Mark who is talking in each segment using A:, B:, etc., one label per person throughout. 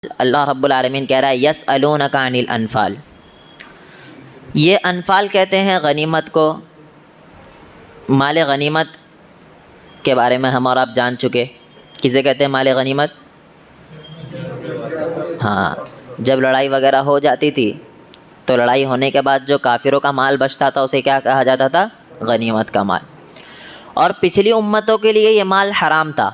A: اللہ رب العالمین کہہ رہا ہے یسألونک عن الانفال. یہ انفال کہتے ہیں غنیمت کو. مال غنیمت کے بارے میں ہم اور آپ جان چکے. کسے کہتے ہیں مال غنیمت؟ ہاں، جب لڑائی وغیرہ ہو جاتی تھی تو لڑائی ہونے کے بعد جو کافروں کا مال بچتا تھا اسے کیا کہا جاتا تھا؟ غنیمت کا مال. اور پچھلی امتوں کے لیے یہ مال حرام تھا.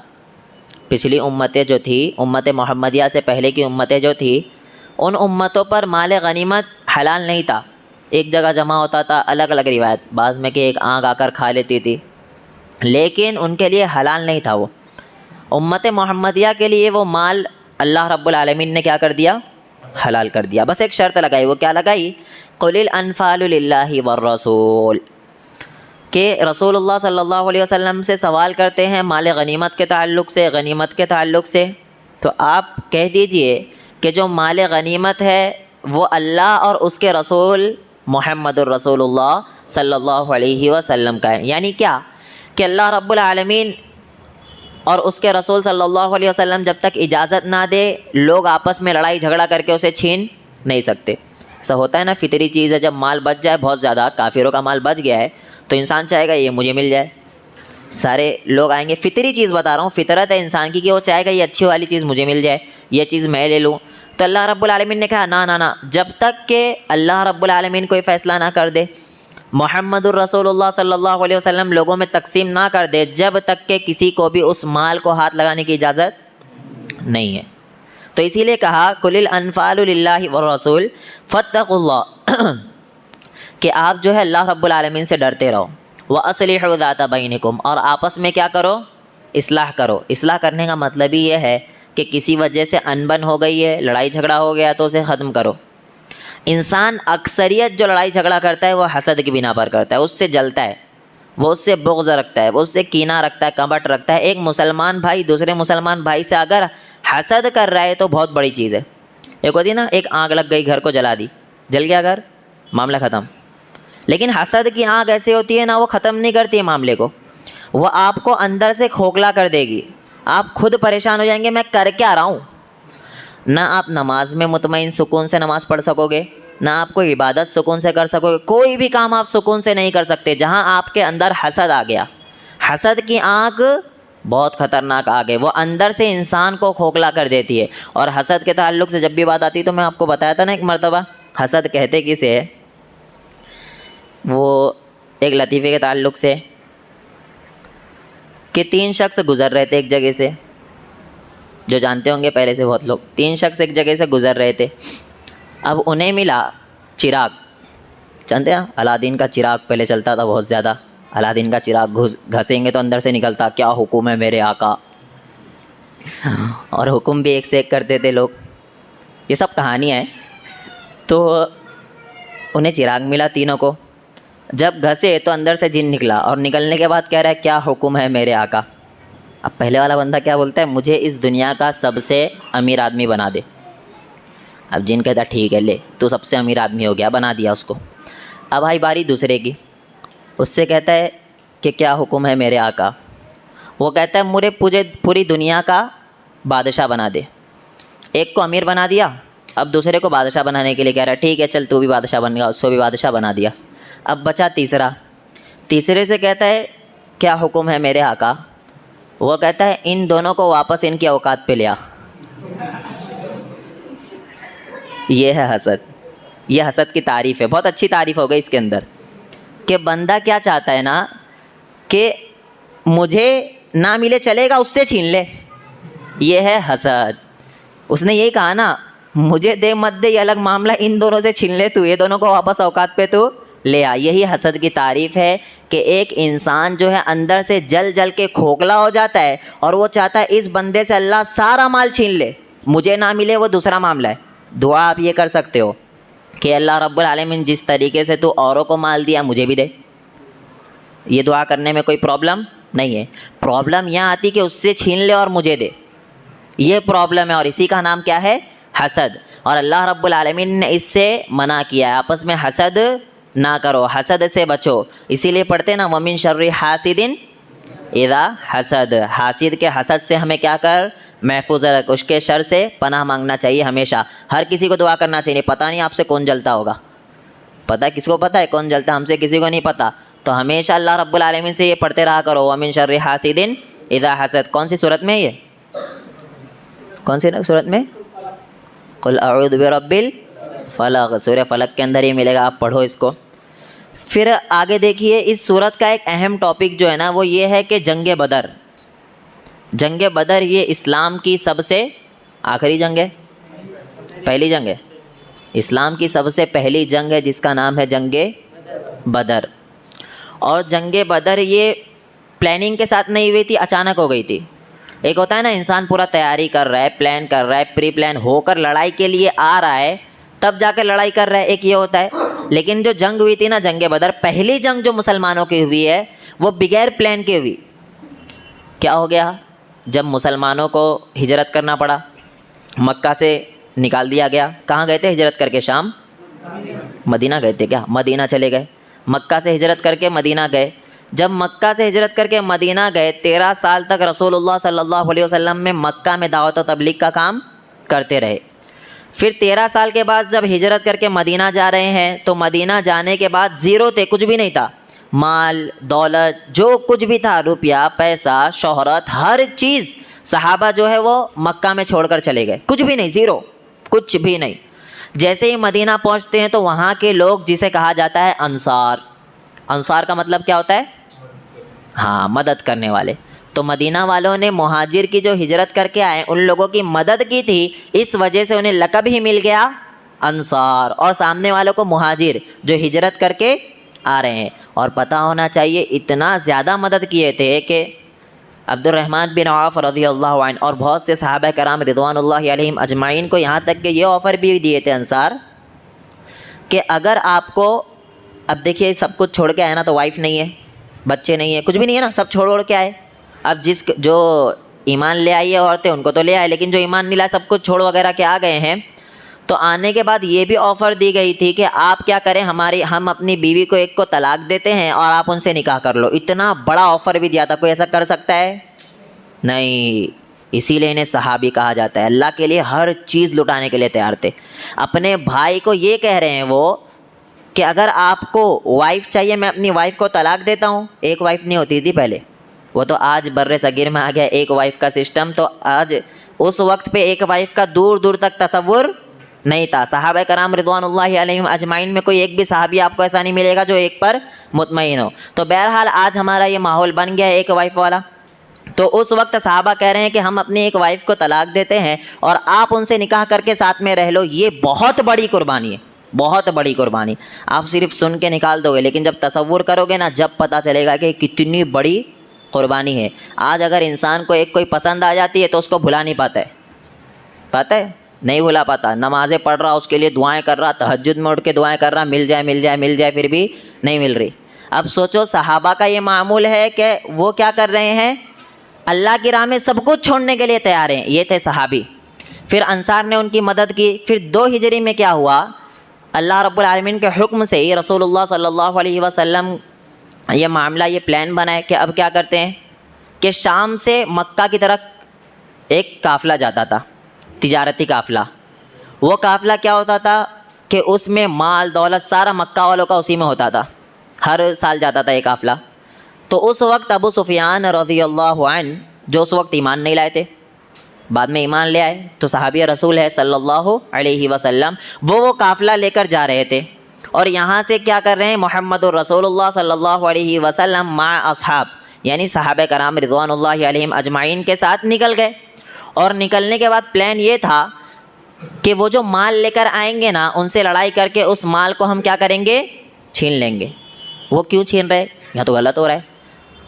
A: پچھلی امتیں جو تھی، امت محمدیہ سے پہلے کی امتیں جو تھی، ان امتوں پر مال غنیمت حلال نہیں تھا. ایک جگہ جمع ہوتا تھا، الگ الگ روایت، بعض میں کہ ایک آنکھ آ کر کھا لیتی تھی، لیکن ان کے لیے حلال نہیں تھا. وہ امت محمدیہ کے لیے وہ مال اللہ رب العالمین نے کیا کر دیا؟ حلال کر دیا. بس ایک شرط لگائی. وہ کیا لگائی؟ قل الانفال للہ والرسول، کہ رسول اللہ صلی اللہ علیہ وسلم سے سوال کرتے ہیں مال غنیمت کے تعلق سے، غنیمت کے تعلق سے، تو آپ کہہ دیجئے کہ جو مال غنیمت ہے وہ اللہ اور اس کے رسول محمد الرسول اللہ صلی اللہ علیہ وسلم کا ہے. یعنی کیا؟ کہ اللہ رب العالمین اور اس کے رسول صلی اللہ علیہ وسلم جب تک اجازت نہ دے، لوگ آپس میں لڑائی جھگڑا کر کے اسے چھین نہیں سکتے. ایسا ہوتا ہے نا، فطری چیز ہے. جب مال بچ جائے، بہت زیادہ کافروں کا مال بچ گیا ہے، تو انسان چاہے گا یہ مجھے مل جائے. سارے لوگ آئیں گے. فطری چیز بتا رہا ہوں، فطرت ہے انسان کی کہ وہ چاہے گا یہ اچھی والی چیز مجھے مل جائے، یہ چیز میں لے لوں. تو اللہ رب العالمین نے کہا نہ، جب تک کہ اللہ رب العالمین کوئی فیصلہ نہ کر دے، محمد الرسول اللہ صلی اللہ علیہ وسلم لوگوں میں تقسیم نہ کر دے، جب تک کہ کسی کو بھی اس مال کو ہاتھ لگانے کی اجازت نہیں ہے. تو اسی لیے کہا قل الانفال للہ والرسول فاتقوا اللہ، کہ آپ جو ہے اللہ رب العالمین سے ڈرتے رہو. وَأَصْلِحُوا ذَاتَ بَيْنِكُمْ، اور آپس میں کیا کرو؟ اصلاح کرو. اصلاح کرنے کا مطلب ہی یہ ہے کہ کسی وجہ سے انبن ہو گئی ہے، لڑائی جھگڑا ہو گیا، تو اسے ختم کرو. انسان اکثریت جو لڑائی جھگڑا کرتا ہے وہ حسد کی بنا پر کرتا ہے. اس سے جلتا ہے، وہ اس سے بغض رکھتا ہے، وہ اس سے کینہ رکھتا ہے، کپٹ رکھتا ہے. ایک مسلمان بھائی دوسرے مسلمان بھائی سے اگر حسد کر رہا ہے تو بہت بڑی چیز ہے. ایک ہوتی نا، ایک آگ لگ گئی، گھر کو جلا دی، جل گیا گھر، معاملہ ختم. لیکن حسد کی آگ ایسے ہوتی ہے نا، وہ ختم نہیں کرتی ہے معاملے کو، وہ آپ کو اندر سے کھوکھلا کر دے گی. آپ خود پریشان ہو جائیں گے، میں کر کیا رہا ہوں. نہ آپ نماز میں مطمئن سکون سے نماز پڑھ سکو گے، نہ آپ کوئی عبادت سکون سے کر سکو گے، کوئی بھی کام آپ سکون سے نہیں کر سکتے جہاں آپ کے اندر حسد آ گیا. حسد کی آگ بہت خطرناک آگ ہے، وہ اندر سے انسان کو کھوکھلا کر دیتی ہے. اور حسد کے تعلق سے جب بھی بات آتی تو میں آپ کو بتایا تھا نا ایک مرتبہ، حسد کہتے کسے ہے؟ وہ ایک لطیفے کے تعلق سے کہ 3 شخص گزر رہے تھے ایک جگہ سے، جو جانتے ہوں گے پہلے سے بہت لوگ. 3 شخص ایک جگہ سے گزر رہے تھے. اب انہیں ملا چراغ. جانتے ہیں الادین کا چراغ پہلے چلتا تھا بہت زیادہ. الادین کا چراغ گھسیں گے تو اندر سے نکلتا کیا حکم ہے میرے آقا، اور حکم بھی ایک سے ایک کرتے تھے لوگ. یہ سب کہانیاں ہیں. تو انہیں چراغ ملا تینوں کو. جب گھسے تو اندر سے جن نکلا، اور نکلنے کے بعد کہہ رہا ہے کیا حکم ہے میرے آقا. اب پہلے والا بندہ کیا بولتا ہے؟ مجھے اس دنیا کا سب سے امیر آدمی بنا دے. اب جن کہتا ٹھیک ہے لے، تو سب سے امیر آدمی ہو گیا، بنا دیا اس کو. اب آئی باری دوسرے کی. اس سے کہتا ہے کہ کیا حکم ہے میرے آقا. وہ کہتا ہے مجھے پوری دنیا کا بادشاہ بنا دے. ایک کو امیر بنا دیا، اب دوسرے کو بادشاہ بنانے کے لیے کہہ رہا ہے ٹھیک ہے چل تو بھی بادشاہ بن گیا، اس کو بھی بادشاہ بنا دیا. اب بچا تیسرا. تیسرے سے کہتا ہے کیا حکم ہے میرے آقا. وہ کہتا ہے ان دونوں کو واپس ان کی اوقات پہ لیا. یہ ہے حسد. یہ حسد کی تعریف ہے. بہت اچھی تعریف ہو گئی اس کے اندر، کہ بندہ کیا چاہتا ہے نا، کہ مجھے نہ ملے چلے گا، اس سے چھین لے. یہ ہے حسد. اس نے یہی کہا نا، مجھے دے مت دے یہ الگ معاملہ، ان دونوں سے چھین لے تو، یہ دونوں کو واپس اوقات پہ تو لے آ. یہی حسد کی تعریف ہے، کہ ایک انسان جو ہے اندر سے جل جل کے کھوکھلا ہو جاتا ہے، اور وہ چاہتا ہے اس بندے سے اللہ سارا مال چھین لے، مجھے نہ ملے وہ دوسرا معاملہ ہے. دعا آپ یہ کر سکتے ہو کہ اللہ رب العالمین جس طریقے سے تو اوروں کو مال دیا مجھے بھی دے. یہ دعا کرنے میں کوئی پرابلم نہیں ہے. پرابلم یہاں آتی کہ اس سے چھین لے اور مجھے دے، یہ پرابلم ہے. اور اسی کا نام کیا ہے؟ حسد. اور اللہ رب العالمین نے اس سے منع کیا ہے. آپس میں حسد نہ کرو، حسد سے بچو. اسی لیے پڑھتے نا وَمِن شَرِّ حَاسِدٍ اِذَا حَسَد. حاسد کے حسد سے ہمیں کیا کر محفوظ رکھ، اس کے شر سے پناہ مانگنا چاہیے ہمیشہ. ہر کسی کو دعا کرنا چاہیے. پتہ نہیں آپ سے کون جلتا ہوگا، پتہ ہے کس کو پتہ ہے کون جلتا ہے؟ ہم سے کسی کو نہیں پتہ. تو ہمیشہ اللہ رب العالمین سے یہ پڑھتے رہا کرو، وَمِن شَرِّ حَاسِدٍ اِذَا حَسَدَ. کون سی صورت میں؟ یہ کون سی صورت میں؟ قُلْ أَعُوذُ بِرَبِّ الْفَلَقِ. سورہ فلق کے اندر ہی ملے گا، آپ پڑھو اس کو. پھر آگے دیکھیے، اس صورت کا ایک اہم ٹاپک جو ہے نا وہ یہ ہے کہ جنگ بدر. جنگ بدر یہ اسلام کی سب سے آخری جنگ ہے، پہلی جنگ ہے. اسلام کی سب سے پہلی جنگ ہے جس کا نام ہے جنگ بدر. اور جنگ بدر یہ پلاننگ کے ساتھ نہیں ہوئی تھی، اچانک ہو گئی تھی. ایک ہوتا ہے نا انسان پورا تیاری کر رہا ہے، پلان کر رہا ہے، پری پلان ہو کر لڑائی کے لیے آ رہا ہے، تب جا کے لڑائی کر رہا ہے، ایک یہ ہوتا ہے. لیکن جو جنگ ہوئی تھی نا جنگ بدر، پہلی جنگ جو مسلمانوں کی ہوئی ہے وہ بغیر پلان کے ہوئی. کیا ہو گیا؟ جب مسلمانوں کو ہجرت کرنا پڑا، مکہ سے نکال دیا گیا. کہاں گئے تھے ہجرت کر کے؟ شام، مدینہ گئے تھے کیا؟ مدینہ چلے گئے. مکہ سے ہجرت کر کے مدینہ گئے. جب مکہ سے ہجرت کر کے مدینہ گئے، 13 سال تک رسول اللہ صلی اللہ علیہ وسلم میں مکہ میں دعوت و تبلیغ کا کام کرتے رہے. پھر 13 سال کے بعد جب ہجرت کر کے مدینہ جا رہے ہیں تو مدینہ جانے کے بعد زیرو تھے، کچھ بھی نہیں تھا. مال دولت جو کچھ بھی تھا، روپیہ پیسہ شہرت ہر چیز صحابہ جو ہے وہ مکہ میں چھوڑ کر چلے گئے. کچھ بھی نہیں، زیرو، کچھ بھی نہیں. جیسے ہی مدینہ پہنچتے ہیں تو وہاں کے لوگ جسے کہا جاتا ہے انصار. انصار کا مطلب کیا ہوتا ہے؟ ہاں، مدد کرنے والے. تو مدینہ والوں نے مہاجر کی جو ہجرت کر کے آئے ان لوگوں کی مدد کی تھی، اس وجہ سے انہیں لقب ہی مل گیا انصار. اور سامنے والوں کو مہاجر جو ہجرت کر کے آ رہے ہیں. اور پتہ ہونا چاہیے اتنا زیادہ مدد کیے تھے کہ عبد الرحمن بن عوف رضی اللہ عنہ اور بہت سے صحابہ کرام رضوان اللہ علیہم اجمعین کو یہاں تک کہ یہ آفر بھی دیے تھے انصار کہ اگر آپ کو، اب دیکھیے سب کچھ چھوڑ کے آئے نا، تو وائف نہیں ہے، بچے نہیں ہیں، کچھ بھی نہیں ہے نا، سب چھوڑ کے آئے. اب جو ایمان لے آئی ہے عورتیں ان کو تو لے آئے، لیکن جو ایمان نہیں لائے سب کچھ چھوڑ وغیرہ کے آ گئے ہیں. تو آنے کے بعد یہ بھی آفر دی گئی تھی کہ آپ کیا کریں، ہم اپنی بیوی کو ایک کو طلاق دیتے ہیں اور آپ ان سے نکاح کر لو. اتنا بڑا آفر بھی دیا تھا. کوئی ایسا کر سکتا ہے؟ نہیں. اسی لیے انہیں صحابی کہا جاتا ہے. اللہ کے لیے ہر چیز لٹانے کے لیے تیار تھے. اپنے بھائی کو یہ کہہ رہے ہیں وہ کہ اگر آپ کو وائف چاہیے میں اپنی وائف کو طلاق دیتا ہوں. ایک وائف نہیں ہوتی تھی پہلے، وہ تو آج بر صغیر میں آ گیا ایک وائف کا سسٹم. تو آج اس وقت پہ ایک وائف کا دور دور تک تصور نہیں تھا. صحابہ کرام رضوان اللہ علیہم اجمعین میں کوئی ایک بھی صحابی آپ کو ایسا نہیں ملے گا جو ایک پر مطمئن ہو. تو بہرحال آج ہمارا یہ ماحول بن گیا ہے ایک وائف والا. تو اس وقت صحابہ کہہ رہے ہیں کہ ہم اپنی ایک وائف کو طلاق دیتے ہیں اور آپ ان سے نکاح کر کے ساتھ میں رہ لو. یہ بہت بڑی قربانی ہے، بہت بڑی قربانی. آپ صرف سن کے نکال دو گے، لیکن جب تصور کرو گے نا، جب پتہ چلے گا کہ کتنی بڑی قربانی ہے. آج اگر انسان کو ایک کوئی پسند آ جاتی ہے تو اس کو بھلا نہیں پاتا ہے، پتہ ہے نہیں بھلا پاتا. نمازیں پڑھ رہا، اس کے لیے دعائیں کر رہا، تہجد میں اٹھ کے دعائیں کر رہا، مل جائے مل جائے مل جائے، پھر بھی نہیں مل رہی. اب سوچو صحابہ کا یہ معمول ہے کہ وہ کیا کر رہے ہیں، اللہ کی راہ میں سب کچھ چھوڑنے کے لیے تیار ہیں. یہ تھے صحابی. پھر انصار نے ان کی مدد کی. پھر 2 ہجری میں کیا ہوا، اللہ رب العالمین کے حکم سے ہی رسول اللہ صلی اللہ علیہ وسلم یہ معاملہ، یہ پلان بنائے کہ اب کیا کرتے ہیں کہ شام سے مکہ کی طرف ایک قافلہ جاتا تھا، تجارتی قافلہ. وہ قافلہ کیا ہوتا تھا کہ اس میں مال دولت سارا مکہ والوں کا اسی میں ہوتا تھا. ہر سال جاتا تھا یہ قافلہ. تو اس وقت ابو سفیان رضی اللہ عنہ جو اس وقت ایمان نہیں لائے تھے، بعد میں ایمان لے آئے، تو صحابی رسول ہے صلی اللہ علیہ وسلم، وہ قافلہ لے کر جا رہے تھے. اور یہاں سے کیا کر رہے ہیں، محمد الرسول اللہ صلی اللہ علیہ وسلم مع اصحاب، یعنی صحابہ کرام رضوان اللہ علیہم اجمعین کے ساتھ نکل گئے. اور نکلنے کے بعد پلان یہ تھا کہ وہ جو مال لے کر آئیں گے نا، ان سے لڑائی کر کے اس مال کو ہم کیا کریں گے، چھین لیں گے. وہ کیوں چھین رہے، یہاں تو غلط ہو رہا ہے.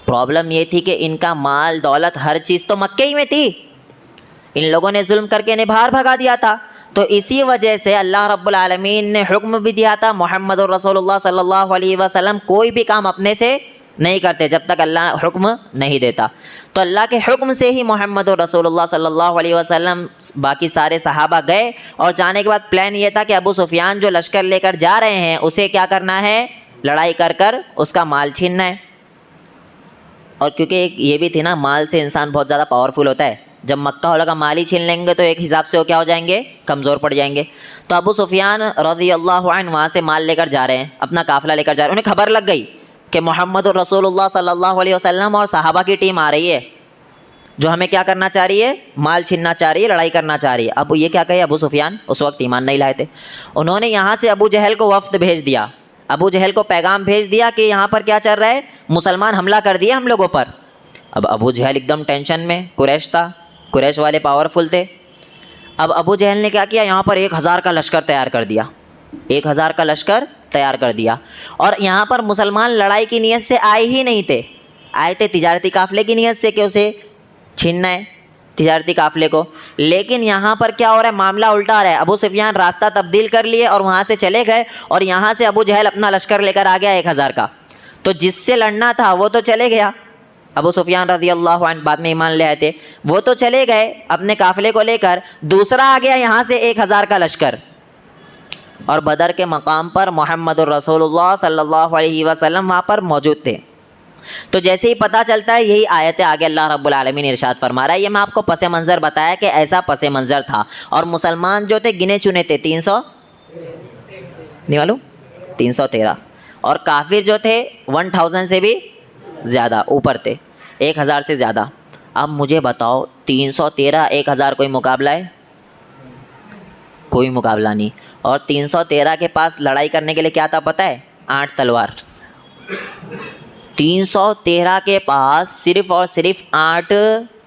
A: پرابلم یہ تھی کہ ان کا مال دولت ہر چیز تو مکے ہی میں تھی، ان لوگوں نے ظلم کر کے انہیں باہر بھگا دیا تھا. تو اسی وجہ سے اللہ رب العالمین نے حکم بھی دیا تھا، محمد الرسول اللہ صلی اللہ علیہ وسلم کوئی بھی کام اپنے سے نہیں کرتے جب تک اللہ حکم نہیں دیتا. تو اللہ کے حکم سے ہی محمد الرسول اللہ صلی اللہ علیہ وسلم باقی سارے صحابہ گئے. اور جانے کے بعد پلان یہ تھا کہ ابو سفیان جو لشکر لے کر جا رہے ہیں اسے کیا کرنا ہے، لڑائی کر کر اس کا مال چھیننا ہے. اور کیونکہ یہ بھی تھی نا، مال سے انسان بہت زیادہ پاورفل ہوتا ہے. جب مکہ والوں کا مال ہی چھین لیں گے تو ایک حساب سے وہ کیا ہو جائیں گے؟ کمزور پڑ جائیں گے. تو ابو سفیان رضی اللہ عنہ وہاں سے مال لے کر جا رہے ہیں، اپنا قافلہ لے کر جا رہے ہیں. انہیں خبر لگ گئی کہ محمد الرسول اللہ صلی اللہ علیہ وسلم اور صحابہ کی ٹیم آ رہی ہے جو ہمیں کیا کرنا چاہ رہی ہے؟ مال چھیننا چاہ رہی ہے، لڑائی کرنا چاہ رہی ہے. اب یہ کیا کہے؟ ابو سفیان اس وقت ایمان نہیں لائے تھے. انہوں نے یہاں سے ابو جہل کو وفد بھیج دیا، ابو جہل کو پیغام بھیج دیا کہ یہاں پر کیا چل رہا ہے؟ مسلمان حملہ کر دیے ہم لوگوں پر. اب ابو جہل ایک دم ٹینشن میں، قریش تھا، قریش والے پاورفل تھے. اب ابو جہل نے کیا کیا؟ یہاں پر 1000 کا لشکر تیار کر دیا، 1000 کا لشکر تیار کر دیا. اور یہاں پر مسلمان لڑائی کی نیت سے آئے ہی نہیں تھے، آئے تھے تجارتی قافلے کی نیت سے کہ اسے چھیننا ہے، تجارتی قافلے کو. لیکن یہاں پر کیا ہو رہا ہے؟ معاملہ الٹا رہا ہے. ابو سفیان راستہ تبدیل کر لیے اور وہاں سے چلے گئے، اور یہاں سے ابو جہل اپنا لشکر لے کر آ گیا 1000 کا. تو جس سے لڑنا تھا وہ تو چلے گیا، ابو سفیان رضی اللہ عنہ بعد میں ایمان لے آئے تھے، وہ تو چلے گئے اپنے قافلے کو لے کر. دوسرا آ گیا یہاں سے 1000 کا لشکر، اور بدر کے مقام پر محمد الرسول اللہ صلی اللہ علیہ وسلم وہاں پر موجود تھے. تو جیسے ہی پتہ چلتا ہے، یہی آیت آگے اللہ رب العالمین ارشاد فرما رہا ہے. یہ میں آپ کو پس منظر بتایا کہ ایسا پس منظر تھا. اور مسلمان جو تھے گنے چنے تھے 300 نہیں معلوم 313، اور کافر جو تھے 1000 سے بھی زیادہ اوپر تھے، 1000 سے زیادہ. اب مجھے بتاؤ 313 1000 کوئی مقابلہ ہے؟ کوئی مقابلہ نہیں. اور 313 کے پاس لڑائی کرنے کے لیے کیا تھا پتہ ہے؟ 8 تلوار. 313 کے پاس صرف اور صرف 8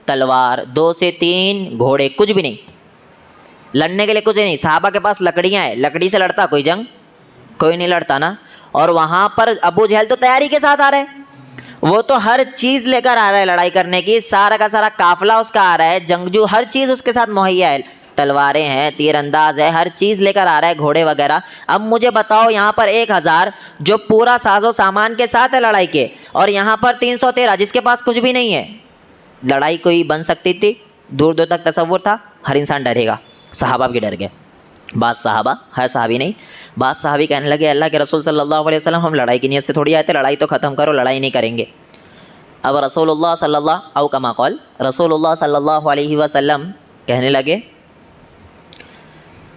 A: تلوار، 2 سے 3 گھوڑے، کچھ بھی نہیں لڑنے کے لیے، کچھ نہیں. صحابہ کے پاس لکڑیاں ہیں، لکڑی سے لڑتا کوئی جنگ؟ کوئی نہیں لڑتا نا. اور وہاں پر ابو جہل تو تیاری کے ساتھ آ رہے ہیں، وہ تو ہر چیز لے کر آ رہا ہے لڑائی کرنے کی، سارا کا سارا قافلہ اس کا آ رہا ہے، جنگجو ہر چیز اس کے ساتھ مہیا ہے، تلواریں ہیں، تیر انداز ہے، ہر چیز لے کر آ رہا ہے، گھوڑے وغیرہ. اب مجھے بتاؤ یہاں پر 1000 جو پورا ساز و سامان کے ساتھ ہے لڑائی کے، اور یہاں پر 313 جس کے پاس کچھ بھی نہیں ہے. لڑائی کوئی بن سکتی تھی؟ دور دور تک تصور تھا. ہر انسان ڈرے گا. صحابہ بھی ڈر گئے. بعض صحابہ، ہر صحابی نہیں، بعض صحابی کہنے لگے اللہ کے رسول صلی اللہ علیہ وسلم ہم لڑائی کی نیت سے تھوڑی آئے تھے، لڑائی تو ختم کرو، لڑائی نہیں کریں گے. اب رسول اللہ صلی اللہ او کما قال رسول اللہ صلی اللہ علیہ وسلم کہنے لگے،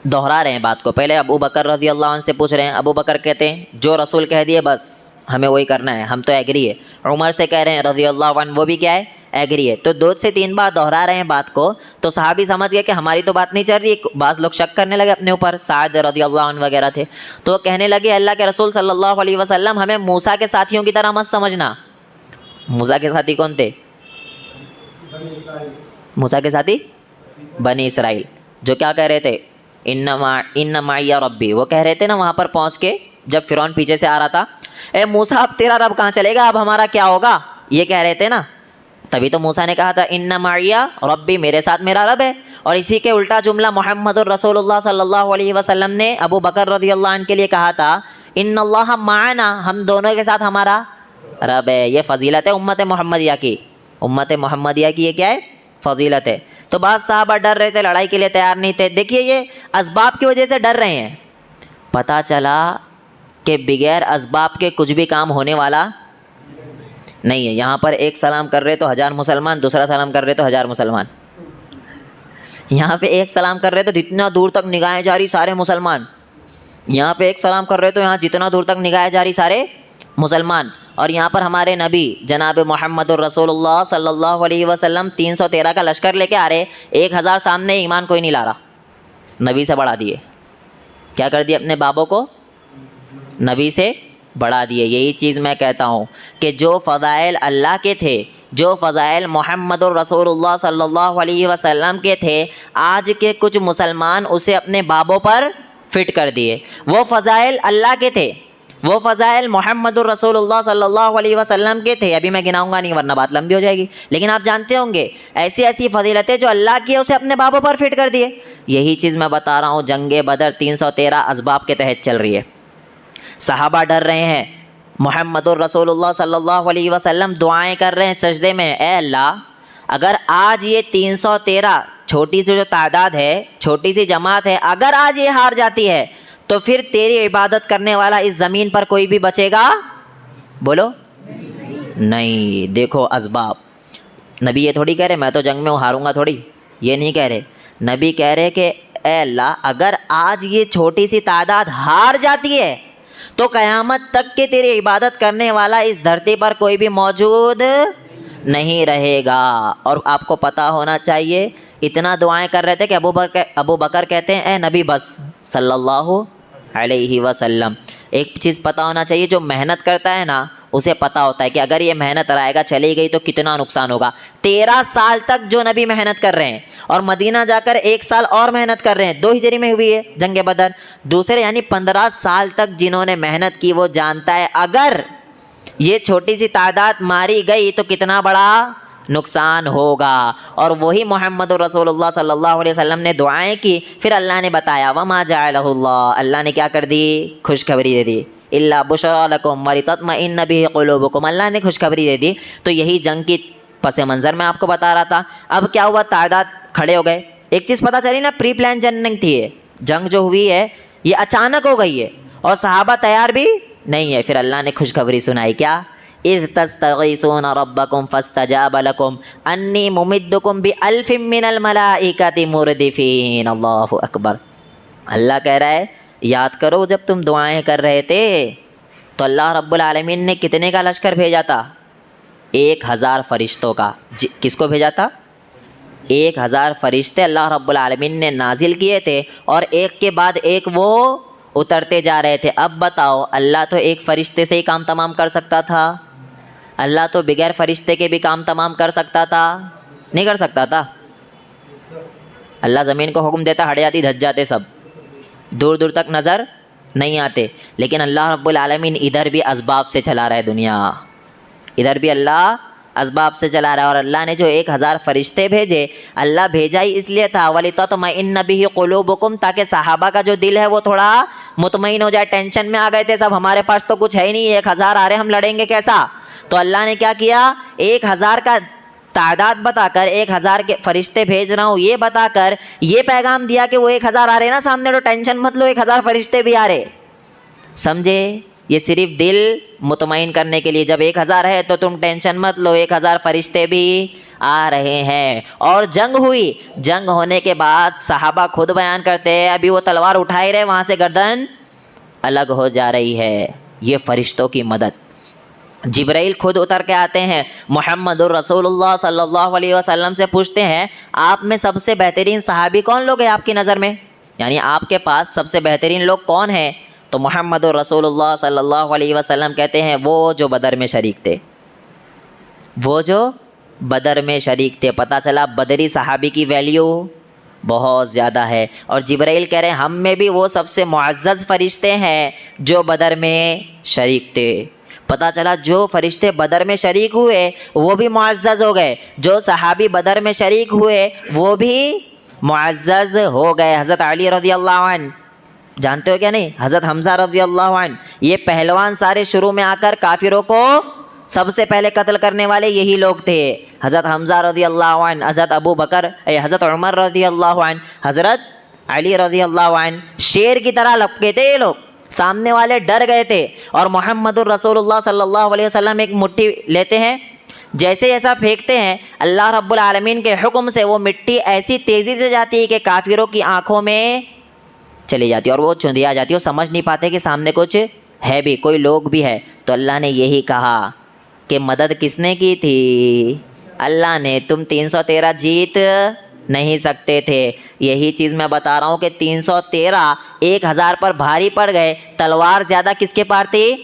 A: دہرا رہے ہیں بات کو. پہلے ابو بکر رضی اللہ عنہ سے پوچھ رہے ہیں، ابو بکر کہتے ہیں جو رسول کہہ دیے بس ہمیں وہی کرنا ہے، ہم تو ایگری ہے. عمر سے کہہ رہے ہیں رضی اللہ عنہ، وہ بھی کیا ہے؟ ایگری ہے. تو 2 سے 3 بار دہرا رہے ہیں بات کو. تو صحابی سمجھ گئے کہ ہماری تو بات نہیں چل رہی. بعض لوگ شک کرنے لگے اپنے اوپر، سعد رضی اللہ عنہ وغیرہ تھے، تو وہ کہنے لگے اللہ کے رسول صلی اللہ علیہ وسلم ہمیں موسیٰ کے ساتھیوں کی طرح مت سمجھنا. موسیٰ کے ساتھی کون تھے؟ موسیٰ کے ساتھی بنی اسرائیل، جو کیا کہہ رہے تھے؟ ان معی ربی. وہ کہہ رہے تھے نا وہاں پر پہنچ کے، جب فرعون پیچھے سے آ رہا تھا، اے موسیٰ اب تیرا رب کہاں چلے گا، اب ہمارا کیا ہوگا، یہ کہہ رہے تھے نا. تبھی تو موسیٰ نے کہا تھا ان معی ربی، میرے ساتھ میرا رب ہے. اور اسی کے الٹا جملہ محمد الرسول اللہ صلی اللہ علیہ وسلم نے ابو بکر رضی اللہ عنہ کے لیے کہا تھا ان اللہ معنا، ہم دونوں کے ساتھ ہمارا رب ہے. یہ فضیلت ہے امت محمدیہ کی، امت محمدیہ کی یہ کیا ہے؟ فضیلت ہے. تو بعض صحابہ ڈر رہے تھے، لڑائی کے لیے تیار نہیں تھے. دیکھیے یہ اسباب کی وجہ سے ڈر رہے ہیں. پتہ چلا کہ بغیر اسباب کے کچھ بھی کام ہونے والا نہیں ہے. یہاں پر ایک سلام کر رہے تو 1000 مسلمان، دوسرا سلام کر رہے تو 1000 مسلمان. یہاں پہ ایک سلام کر رہے تو جتنا دور تک نگاہیں جاری سارے مسلمان. یہاں پہ ایک سلام کر رہے تو یہاں جتنا دور تک نگاہیں جاری سارے مسلمان. اور یہاں پر ہمارے نبی جناب محمد الرسول اللہ صلی اللہ علیہ وسلم 313 کا لشکر لے کے آ رہے، 1000 سامنے، ایمان کوئی نہیں لا رہا، نبی سے بڑھا دیے. کیا کر دیے؟ اپنے بابوں کو نبی سے بڑھا دیے. یہی چیز میں کہتا ہوں کہ جو فضائل اللہ کے تھے، جو فضائل محمد الرسول اللہ صلی اللہ علیہ وسلم کے تھے، آج کے کچھ مسلمان اسے اپنے بابوں پر فٹ کر دیے. وہ فضائل اللہ کے تھے، وہ فضائل محمد الرسول اللہ صلی اللہ علیہ وسلم کے تھے. ابھی میں گناؤں گا نہیں ورنہ بات لمبی ہو جائے گی، لیکن آپ جانتے ہوں گے ایسی ایسی فضیلتیں جو اللہ کی ہے اسے اپنے بابوں پر فٹ کر دیے. یہی چیز میں بتا رہا ہوں، جنگ بدر 313 اسباب کے تحت چل رہی ہے. صحابہ ڈر رہے ہیں، محمد الرسول اللہ صلی اللہ علیہ وسلم دعائیں کر رہے ہیں سجدے میں، اے اللہ اگر آج یہ 313 چھوٹی سی جو تعداد ہے، چھوٹی سی جماعت ہے، اگر آج یہ ہار جاتی ہے تو پھر تیری عبادت کرنے والا اس زمین پر کوئی بھی بچے گا؟ بولو نہیں. دیکھو اسباب، نبی یہ تھوڑی کہہ رہے میں تو جنگ میں ہاروں گا تھوڑی، یہ نہیں کہہ رہے. نبی کہہ رہے کہ اے اللہ اگر آج یہ چھوٹی سی تعداد ہار جاتی ہے تو قیامت تک کہ تیری عبادت کرنے والا اس دھرتی پر کوئی بھی موجود نہیں رہے گا. اور آپ کو پتہ ہونا چاہیے اتنا دعائیں کر رہے تھے کہ ابو بکر کہتے ہیں اے نبی بس صلی اللہ علیہ وسلم. ایک چیز پتہ ہونا چاہیے، جو محنت کرتا ہے نا اسے پتہ ہوتا ہے کہ اگر یہ محنت رائے گا چلی گئی تو کتنا نقصان ہوگا. 13 سال تک جو نبی محنت کر رہے ہیں اور مدینہ جا کر 1 سال اور محنت کر رہے ہیں، 2 ہجری میں ہوئی ہے جنگ بدر. دوسرے یعنی 15 سال تک جنہوں نے محنت کی وہ جانتا ہے اگر یہ چھوٹی سی تعداد ماری گئی تو کتنا بڑا نقصان ہوگا. اور وہی محمد رسول اللہ صلی اللہ علیہ وسلم نے دعائیں کی، پھر اللہ نے بتایا وما جعلہ اللہ، اللہ نے کیا کر دی؟ خوشخبری دے دی. الا بشرا لکم ولتطمئن بہ قلوبکم، اللہ نے خوشخبری دے دی. تو یہی جنگ کی پس منظر میں آپ کو بتا رہا تھا. اب کیا ہوا؟ تعداد کھڑے ہو گئے. ایک چیز پتہ چلی نا، پری پلان جنگ نہیں تھی یہ، جنگ جو ہوئی ہے یہ اچانک ہو گئی ہے اور صحابہ تیار بھی نہیں ہے. پھر اللہ نے خوشخبری سنائی، کیا؟ اذ تستغیثون ربکم فاستجاب لکم انی ممدکم بألف من الملائکۃ مردفین. اللہ اکبر. اللہ کہہ رہا ہے یاد کرو جب تم دعائیں کر رہے تھے تو اللہ رب العالمین نے کتنے کا لشکر بھیجا تھا؟ 1000 فرشتوں کا. کس کو بھیجا تھا؟ 1000 فرشتے اللہ رب العالمین نے نازل کیے تھے اور ایک کے بعد ایک وہ اترتے جا رہے تھے. اب بتاؤ اللہ تو ایک فرشتے سے ہی کام تمام کر سکتا تھا، اللہ تو بغیر فرشتے کے بھی کام تمام کر سکتا تھا؟ نہیں کر سکتا تھا؟ اللہ زمین کو حکم دیتا ہٹ جاتی، دھج جاتے سب، دور دور تک نظر نہیں آتے. لیکن اللہ رب العالمین ادھر بھی اسباب سے چلا رہا ہے دنیا، ادھر بھی اللہ اسباب سے چلا رہا ہے. اور اللہ نے جو 1000 فرشتے بھیجے، اللہ بھیجا ہی اس لیے تھا وَلِتَطْمَئِنَّ بِهِ قُلُوبُكُمْ، تاکہ صحابہ کا جو دل ہے وہ تھوڑا مطمئن ہو جائے. ٹینشن میں آ گئے تھے سب، ہمارے پاس تو کچھ ہے ہی نہیں، 1000 آ رہے ہم لڑیں گے کیسا؟ تو اللہ نے کیا کیا؟ 1000 کا تعداد بتا کر 1000 کے فرشتے بھیج رہا ہوں یہ بتا کر یہ پیغام دیا کہ وہ 1000 آ رہے نا سامنے، تو ٹینشن مت لو، 1000 فرشتے بھی آ رہے. سمجھے؟ یہ صرف دل مطمئن کرنے کے لیے. جب 1000 ہے تو تم ٹینشن مت لو، 1000 فرشتے بھی آ رہے ہیں. اور جنگ ہوئی، جنگ ہونے کے بعد صحابہ خود بیان کرتے ہیں ابھی وہ تلوار اٹھائے رہے، وہاں سے گردن الگ ہو جا رہی ہے. یہ فرشتوں کی مدد. جبرائیل خود اتر کے آتے ہیں، محمد الرسول اللہ صلی اللہ علیہ وسلم سے پوچھتے ہیں آپ میں سب سے بہترین صحابی کون لوگ ہیں آپ کی نظر میں، یعنی آپ کے پاس سب سے بہترین لوگ کون ہیں؟ تو محمد الرسول اللہ صلی اللہ علیہ وسلم کہتے ہیں وہ جو بدر میں شریک تھے، وہ جو بدر میں شریک تھے. پتہ چلا بدری صحابی کی ویلیو بہت زیادہ ہے. اور جبرائیل کہہ رہے ہیں ہم میں بھی وہ سب سے معزز فرشتے ہیں جو بدر میں شریک تھے. پتہ چلا جو فرشتے بدر میں شریک ہوئے وہ بھی معزز ہو گئے، جو صحابی بدر میں شریک ہوئے وہ بھی معزز ہو گئے. حضرت علی رضی اللہ عنہ جانتے ہو کیا نہیں؟ حضرت حمزہ رضی اللہ عنہ، یہ پہلوان سارے شروع میں آ کر کافروں کو سب سے پہلے قتل کرنے والے یہی لوگ تھے. حضرت حمزہ رضی اللہ عنہ، حضرت ابو بکر، حضرت عمر رضی اللہ عنہ، حضرت علی رضی اللہ عنہ. شیر کی طرح لپکے تھے یہ لوگ، سامنے والے ڈر گئے تھے. اور محمد الرسول اللہ صلی اللہ علیہ وسلم ایک مٹھی لیتے ہیں، جیسے ایسا پھینکتے ہیں اللہ رب العالمین کے حکم سے وہ مٹی ایسی تیزی سے جاتی ہے کہ کافروں کی آنکھوں میں چلی جاتی ہے اور وہ چندیا جاتی ہے، وہ سمجھ نہیں پاتے کہ سامنے کچھ ہے بھی، کوئی لوگ بھی ہے. تو اللہ نے یہی کہا کہ مدد کس نے کی تھی؟ اللہ نے. تم 313 جیت نہیں سکتے تھے. یہی چیز میں بتا رہا ہوں کہ 313 1000 پر بھاری پڑ گئے. تلوار زیادہ کس کے پاس تھی؟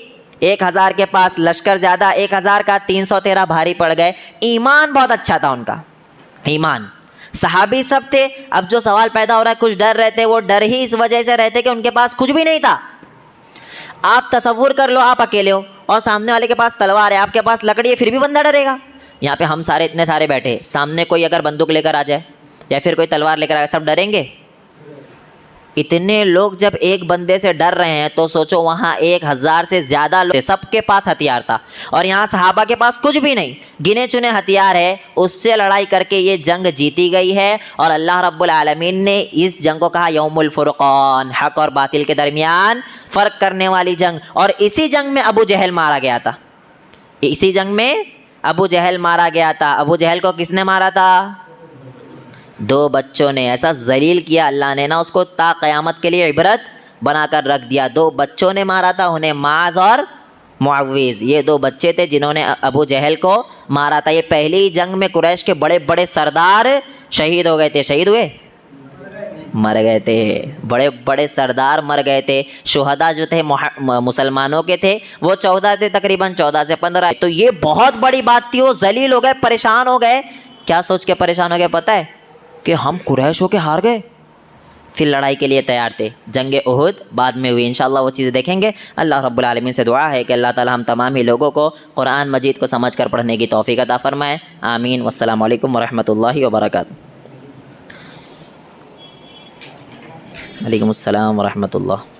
A: 1000 کے پاس. لشکر زیادہ 1000 کا، 313 بھاری پڑ گئے. ایمان بہت اچھا تھا ان کا، ایمان. صحابی سب تھے. اب جو سوال پیدا ہو رہا ہے کچھ ڈر رہتے، وہ ڈر ہی اس وجہ سے رہتے کہ ان کے پاس کچھ بھی نہیں تھا. آپ تصور کر لو آپ اکیلے ہو اور سامنے والے کے پاس تلوار ہے، آپ کے پاس لکڑی ہے، پھر بھی بندہ ڈرے گا. یہاں پہ ہم سارے اتنے سارے بیٹھے، سامنے کوئی اگر بندوق لے کر آ جائے یا پھر کوئی تلوار لے کر آ جائے، سب ڈریں گے. اتنے لوگ جب ایک بندے سے ڈر رہے ہیں تو سوچو وہاں 1000 سے زیادہ لوگ، سب کے پاس ہتھیار تھا اور یہاں صحابہ کے پاس کچھ بھی نہیں، گنے چنے ہتھیار ہے. اس سے لڑائی کر کے یہ جنگ جیتی گئی ہے. اور اللہ رب العالمین نے اس جنگ کو کہا یوم الفرقان، حق اور باطل کے درمیان فرق کرنے والی جنگ. اور اسی جنگ میں ابو جہل مارا گیا تھا، اسی جنگ میں ابو جہل مارا گیا تھا. ابو جہل کو کس نے مارا تھا؟ 2 بچوں نے. ایسا ذلیل کیا اللہ نے نا اس کو تا قیامت کے لیے عبرت بنا کر رکھ دیا. 2 بچوں نے مارا تھا انہیں, معاذ اور معوذ. یہ 2 بچے تھے جنہوں نے ابو جہل کو مارا تھا. یہ پہلی جنگ میں قریش کے بڑے بڑے سردار شہید ہو گئے تھے. شہید ہوئے؟ مر گئے تھے. بڑے بڑے سردار مر گئے تھے. شہداء جو تھے مسلمانوں کے تھے وہ 14 تھے, تقریباً 14 سے 15. تو یہ بہت بڑی بات تھی. وہ ذلیل ہو گئے, پریشان ہو گئے. کیا سوچ کے پریشان ہو گئے پتہ ہے؟ کہ ہم قریش ہو کے ہار گئے. پھر لڑائی کے لیے تیار تھے. جنگ احد بعد میں ہوئی, انشاءاللہ وہ چیزیں دیکھیں گے. اللہ رب العالمین سے دعا ہے کہ اللہ تعالی ہم تمام ہی لوگوں کو قرآن مجید کو سمجھ کر پڑھنے کی توفیق عطا فرمائے. آمین. والسلام علیکم ورحمۃ اللہ وبرکاتہ. وعلیکم السلام ورحمۃ اللہ.